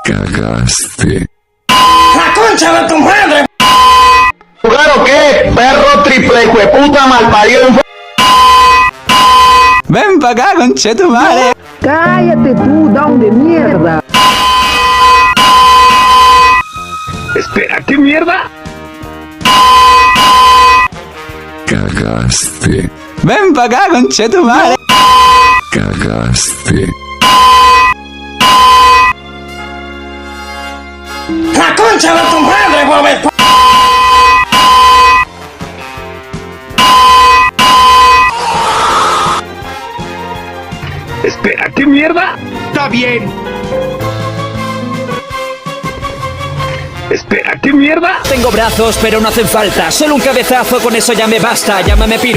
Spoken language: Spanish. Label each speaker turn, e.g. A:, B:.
A: Cagaste.
B: ¡La concha de tu madre!
C: ¿Claro qué? Perro triple hijueputa malparido.
D: Ven pa' acá, conche tu madre.
E: Cállate tú, down de mierda.
C: Espera, ¿qué mierda?
A: Cagaste.
D: Ven pa' acá, conche tu madre.
A: Cagaste.
B: ¡La concha de tu madre, Bob!
C: Espera, ¿qué mierda? Está bien. Espera, ¿qué mierda?
F: Tengo brazos, pero no hacen falta. Solo un cabezazo, con eso ya me basta. Llámame piro.